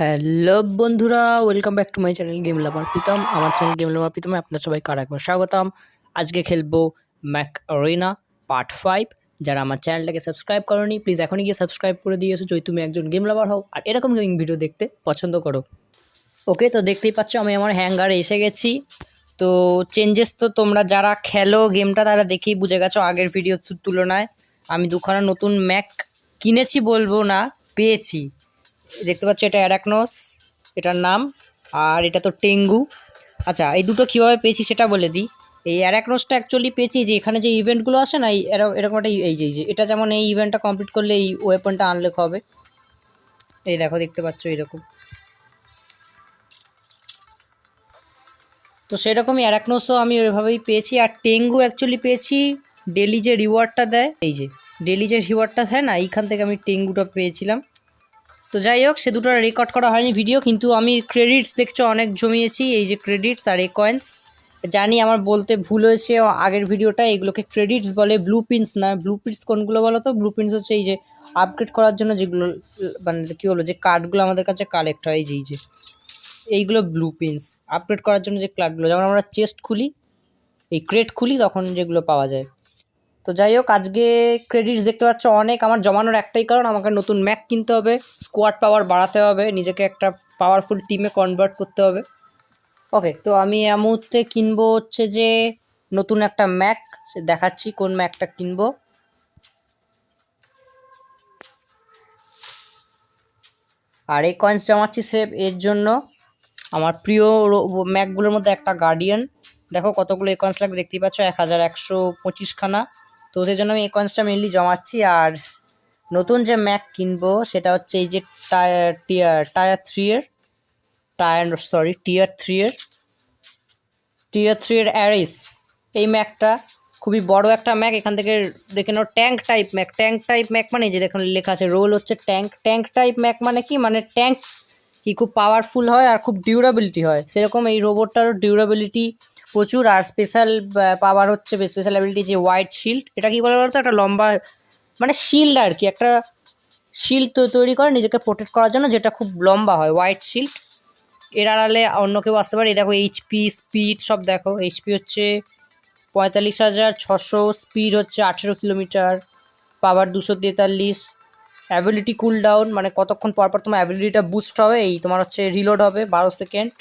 Hello বন্ধুরা, welcome back to my channel game lover Pritam. আমার channel game লাভার প্রীতমে আপনার সবাইকে আর একবার স্বাগতম। আজকে খেলবো ম্যাক অ্যারেনা পার্ট 5। যারা আমার চ্যানেলটাকে সাবস্ক্রাইব করোনি, প্লিজ এখনই গিয়ে সাবস্ক্রাইব করে দিয়ে এসো যদি তুমি একজন গেম লাভার হও আর এরকম গেমিং ভিডিও দেখতে পছন্দ করো। ওকে, তো দেখতেই পাচ্ছ আমি আমার হ্যাঙ্গারে এসে গেছি। তো চেঞ্জেস তো তোমরা যারা খেলো গেমটা তারা দেখেই বুঝে গেছো আগের ভিডিওর তুলনায় আমি দুখানা নতুন ম্যাক কিনেছি বলবো না, পেয়েছি। দেখতে পাচ্ছ এটা অ্যারাকনোস এটার নাম, আর এটা তো টেঙ্গু। আচ্ছা, এই দুটো কীভাবে পেয়েছি সেটা বলে দিই। এই অ্যারাকনোসটা অ্যাকচুয়ালি পেয়েছি যে এখানে যে ইভেন্টগুলো আসে না, এই এরকম একটা এই যে এটা যেমন এই ইভেন্টটা কমপ্লিট করলে এই ওয়েপনটা আনলক হবে। এই দেখো, দেখতে পাচ্ছ এইরকম। তো সেরকমই অ্যারাকনোসও আমি ওইভাবেই পেয়েছি। আর টেঙ্গু অ্যাকচুয়ালি পেয়েছি ডেলি যে রিওয়ার্ডটা দেয়, এই যে ডেলি যে রিওয়ার্ডটা দেয় না, এইখান থেকে আমি টেঙ্গুটা পেয়েছিলাম। তো যাই হোক, সে দুটো রেকর্ড করা হয়নি ভিডিও, কিন্তু আমি ক্রেডিটস দেখছো অনেক জমিয়েছি। এই যে ক্রেডিটস আর এই কয়েন্স, জানি আমার বলতে ভুল হয়েছে আগের ভিডিওটা, এগুলোকে ক্রেডিটস বলে, ব্লু প্রিন্টস না। ব্লু প্রিন্টস কোনগুলো বলো তো? ব্লু প্রিন্টস হচ্ছে এই যে আপগ্রেড করার জন্য যেগুলো, মানে কী বলো, যে কার্ডগুলো আমাদের কাছে কালেক্ট হয়, এই যে এইগুলো ব্লু প্রিন্টস। আপগ্রেড করার জন্য যে কার্ডগুলো, যখন আমরা চেস্ট খুলি, এই ক্রেট খুলি, তখন যেগুলো পাওয়া যায়। তো যাই হোক, আজকে ক্রেডিটস দেখতে পাচ্ছ অনেক। আমার জমানোর একটাই কারণ, আমাকে নতুন ম্যাক কিনতে হবে, স্কোয়াড পাওয়ার বাড়াতে হবে, নিজেকে একটা পাওয়ারফুল টিমে কনভার্ট করতে হবে। ওকে, তো আমি এই মুহূর্তে কিনবো হচ্ছে যে নতুন একটা ম্যাক, দেখাচ্ছি কোন ম্যাকটা কিনবো। আর এই কয়েন্স জমাচ্ছি সেভ এর জন্য, আমার প্রিয় ম্যাকগুলোর মধ্যে একটা গার্ডিয়ান। দেখো কতগুলো এই কয়েন্স লাগবে, দেখতেই পাচ্ছ 1125খানা। তো সেই জন্য আমি এই কয়েন্সটা মেনলি জমাচ্ছি। আর নতুন যে ম্যাক কিনবো সেটা হচ্ছে এই যে টিয়ার থ্রি এর অ্যারিস। এই ম্যাকটা খুবই বড় একটা ম্যাক। এখান থেকে দেখে নাও ট্যাঙ্ক টাইপ ম্যাক। ট্যাঙ্ক টাইপ ম্যাক মানে যে দেখুন লেখা আছে রোল হচ্ছে ট্যাঙ্ক। ট্যাঙ্ক টাইপ ম্যাক মানে কি, মানে ট্যাঙ্ক কি খুব পাওয়ারফুল হয় আর খুব ডিউরাবিলিটি হয়, সেরকম এই রোবটটারও ডিউরাবিলিটি প্রচুর। আর স্পেশাল পাওয়ার হচ্ছে, স্পেশাল অ্যাবিলিটি যে হোয়াইট শিল্ড। এটা কি বলে বলতো, একটা লম্বা মানে শিল্ড আর কি, একটা শিল্ড তৈরি করে নিজেকে প্রোটেক্ট করার জন্য, যেটা খুব লম্বা হয়, হোয়াইট শিল্ড। এর আড়ালে অন্য কেউ আসতে পারে। এই দেখো এইচপি, স্পিড সব দেখো। এইচপি হচ্ছে 45,600, স্পিড হচ্ছে 18 কিলোমিটার, পাওয়ার 243, অ্যাবিলিটি কুল ডাউন মানে কতক্ষণ পর পর তোমার অ্যাবিলিটিটা বুস্ট হবে, এই তোমার হচ্ছে রিলোড হবে 12 সেকেন্ড।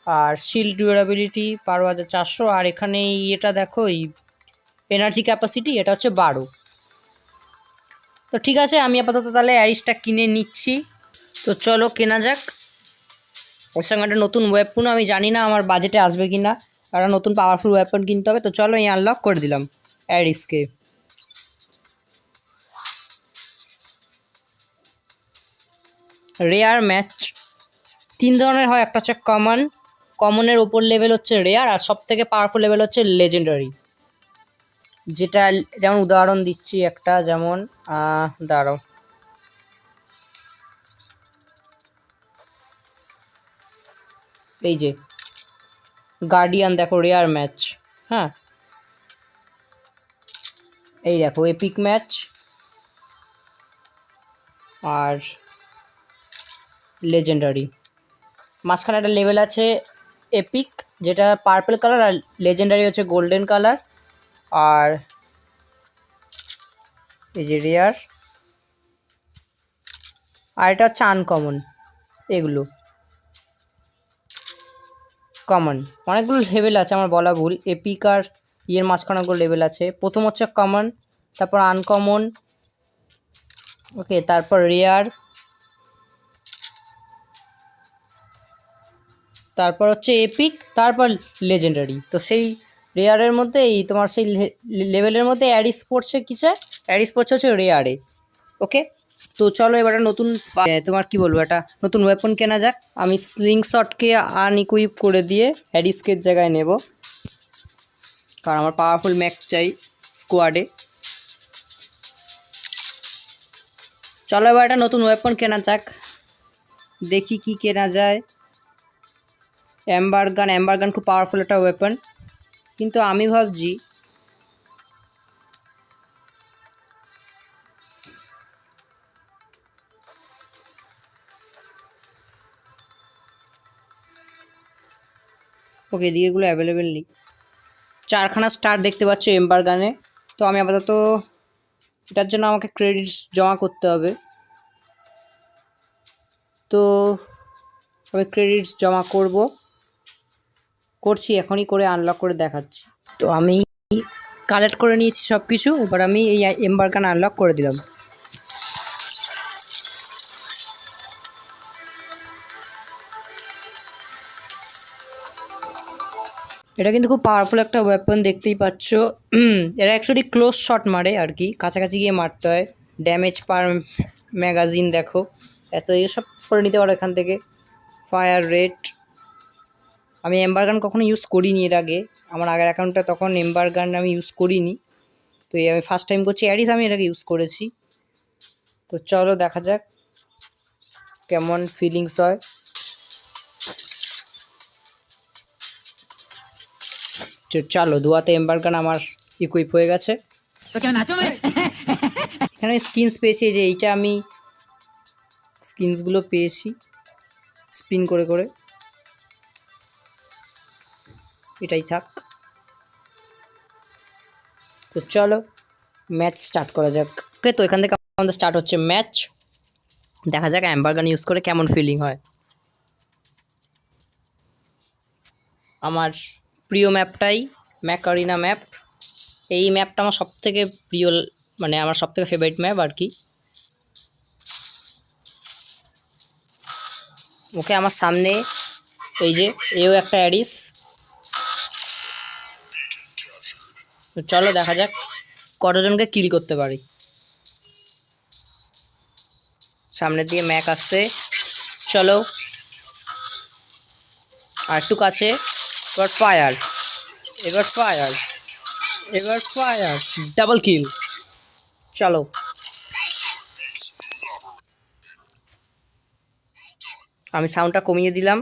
আর শিল্ড ডিউরেবিলিটি 12,400। আর এখানে এটা দেখো, এই এনার্জি ক্যাপাসিটি এটা হচ্ছে 12। তো ঠিক আছে, আমি আপাতত তাহলে অ্যারিসটা কিনে নিচ্ছি। তো চলো কেনা যাক। ওর সঙ্গে একটা নতুন ওয়েপনও, আমি জানি না আমার বাজেটে আসবে কি না, একটা নতুন পাওয়ারফুল ওয়েপন কিনতে হবে। তো চলো এই আনলক করে দিলাম অ্যারিসকে। রেয়ার ম্যাচ 3 ধরনের হয়, একটা হচ্ছে কমন, কমনের ওপর লেভেল হচ্ছে রেয়ার, আর সব থেকে পাওয়ারফুল লেভেল হচ্ছে লেজেন্ডারি। যেটা যেমন উদাহরণ দিচ্ছি একটা, যেমন দাঁড়াও, এই যে গার্ডিয়ান দেখো, রেয়ার ম্যাচ। হ্যাঁ, এই দেখো এপিক ম্যাচ। আর লেজেন্ডারি, মাঝখানে একটা লেভেল আছে এপিক, যেটা পার্পল কালার, আর লেজেন্ডারি হচ্ছে গোল্ডেন কালার। আর এই যে রেয়ার, আর এটা হচ্ছে আনকমন। এগুলো কমন, অনেকগুলো লেভেল আছে, আমার বলা ভুল। এপিক আর ইয়ের মাঝখানে অনেকগুলো লেভেল আছে। প্রথম হচ্ছে কমন, তারপর আনকমন, ওকে, তারপর রেয়ার, তারপর হচ্ছে এপিক, তারপর লেজেন্ডারি। তো সেই রেয়ারের মধ্যে এই তোমার সেই লেভেলের মধ্যে অ্যারিস পড়ছে কিসে, অ্যারিস পড়ছে হচ্ছে রেয়ারে। ওকে, তো চলো এবার নতুন তোমার কি বলবো, একটা নতুন ওয়েপন কেনা যাক। আমি স্লিং শটকে আনইকুইপ করে দিয়ে হ্যারিসকের জায়গায় নেব, কারণ আমার পাওয়ারফুল ম্যাক চাই স্কোয়াডে। চলো এবার একটা নতুন ওয়েপন কেনা যাক, দেখি কি কেনা যায়। অ্যাম্বার গান খুব পাওয়ারফুল একটা ওয়েপন, কিন্তু আমি ভাবছি ওকে, এদিকেগুলো অ্যাভেলেবেল নেই। 4খানা স্টার দেখতে পাচ্ছ এম্বার গানে। তো আমি আপাতত এটার জন্য আমাকে ক্রেডিটস জমা করতে হবে। তো আমি ক্রেডিটস জমা করছি, এখনই করে আনলক করে দেখাচ্ছি। তো আমি কালেক্ট করে নিয়েছি সব কিছু। এবার আমি এই এম্বার গান আনলক করে দিলাম। এটা কিন্তু খুব পাওয়ারফুল একটা ওয়েপন, দেখতেই পাচ্ছ। এটা অ্যাকচুয়ালি ক্লোজ শট মারে আর কি, কাছাকাছি গিয়ে মারতে হয়। ড্যামেজ পার ম্যাগাজিন দেখো, এত এসব করে নিতে পারো এখান থেকে। ফায়ার রেট, আমি এম্বার গান কখনো ইউজ করিনি এর আগে, আমার আগের অ্যাকাউন্টটা তখন এম্বার গান আমি ইউজ করিনি। তো এই আমি ফার্স্ট টাইম করছি। অ্যাডিস আমি এটাকে ইউজ করেছি। তো চলো দেখা যাক কেমন ফিলিংস হয়। চলো, দুয়াতে এম্বার গান আমার ইকুইপ হয়ে গেছে। এখানে স্কিনস পেয়েছি, যে এইটা আমি স্কিনসগুলো পেয়েছি স্পিন করে করে। এটাই থাক। তো চলো ম্যাচ স্টার্ট করা যাক। ওকে, তো এখান থেকে আমাদের স্টার্ট হচ্ছে ম্যাচ। দেখা যাক এম্বার গান ইউজ করে কেমন ফিলিং হয়। আমার প্রিয় ম্যাপটাই ম্যাকারিনা ম্যাপ। এই ম্যাপটা আমার সবথেকে প্রিয়, মানে আমার সবথেকে ফেভারিট ম্যাপ আর কি। ওকে, আমার সামনে এই যে এও একটা অ্যাডিস। চলো দেখা যাক কতজনকে কিল করতে পারি। সামনে দিয়ে ম্যাক আসছে, চলো আর একটু কাছে। এবার ফায়ার, এবার ফায়ার, এবার ফায়ার, ডাবল কিল। চলো, আমি সাউন্ডটা কমিয়ে দিলাম।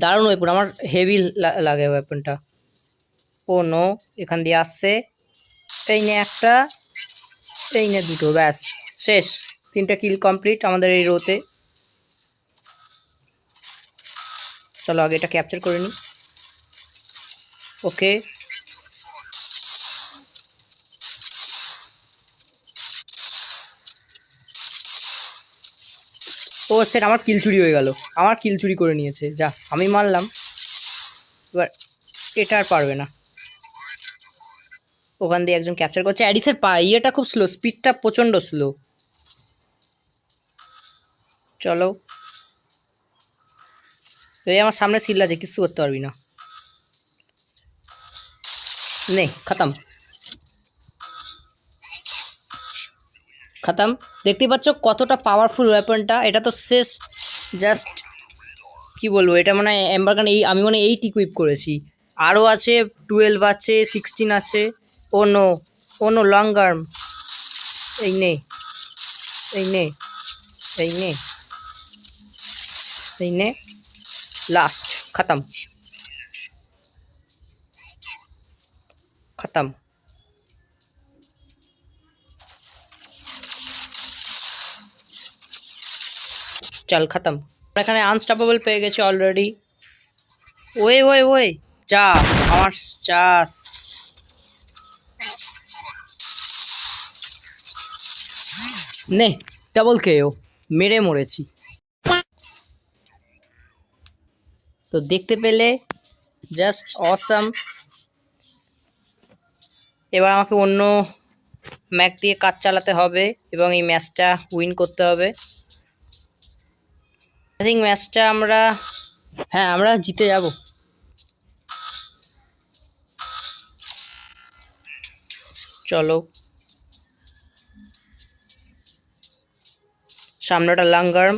দারুণ ওয়েপন, আমার হেভি লাগে ওয়েপনটা। ও নো, এখান দিয়ে আসছে। এই নে একটা, এই নে দুটো, ব্যাস শেষ। 3টে কিল কমপ্লিট আমাদের এই রোতে। চলো আগে এটা ক্যাপচার করে নিই। ওকে, ও সেট, আমার কিল চুরি হয়ে গেল। আমার কিল চুরি করে নিয়েছে, যা আমি মারলাম। এবার এটা আর পারবে না। ওখান দিয়ে একজন ক্যাপচার করছে। অ্যাডিসের ইয়েটা খুব স্লো, স্পিডটা প্রচণ্ড স্লো। চলো, এই আমার সামনে সিল আছে, কিছু করতে পারবি না। নে, খতম খতম। দেখতেই পাচ্ছ কতটা পাওয়ারফুল ওয়েপনটা। এটা তো শেষ, জাস্ট কি বলবো, এটা মানে এম্বার গান এই আমি মানে 8 ইকুইপ করেছি। আরও আছে, 12 আছে, 16 আছে। ও নো, ও নো, লং আর্ম। এই নে, এই নে, এই নে, এই নে, লাস্ট, খতম খতম। চল খতম। এখানে আনস্টপেবল পেয়ে গেছি অলরেডি। ওয়ে ওয়ে ওয়ে, যা আমার চাস। নে, ডাবল কেও, মেরে মরেছি। তো দেখতে পেলে, জাস্ট অসাম। এবার আমাকে অন্য ম্যাক দিয়ে কাজ চালাতে হবে এবং এই ম্যাচটা উইন করতে হবে। আই থিঙ্ক ম্যাচটা আমরা জিতে যাব। চলো, সামনে ওটা লাঙ্গার্ম,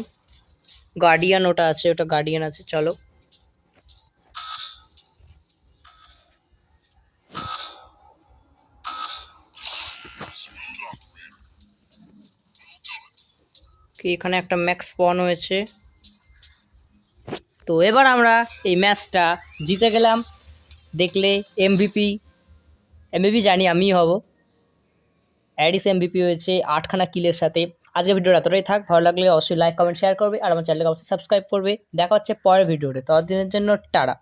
গার্ডিয়ান ওটা আছে, ওটা গার্ডিয়ান আছে। চলো, কি এখানে একটা ম্যাক্স স্পন হয়েছে। তো এবার আমরা এই ম্যাচটা জিতে গেলাম। দেখলে এমভিপি জানি আমিই হব। অ্যাডিস এমভিপি হয়েছে 8খানা কিলের সাথে। আজকে ভিডিওটা এতটাই থাক, ভালো লাগলে অবশ্যই লাইক কমেন্ট শেয়ার করবে আর আমার চ্যানেলকে অবশ্যই সাবস্ক্রাইব করবে। দেখা হচ্ছে পরের ভিডিওতে, ততদিনের জন্য টাটা।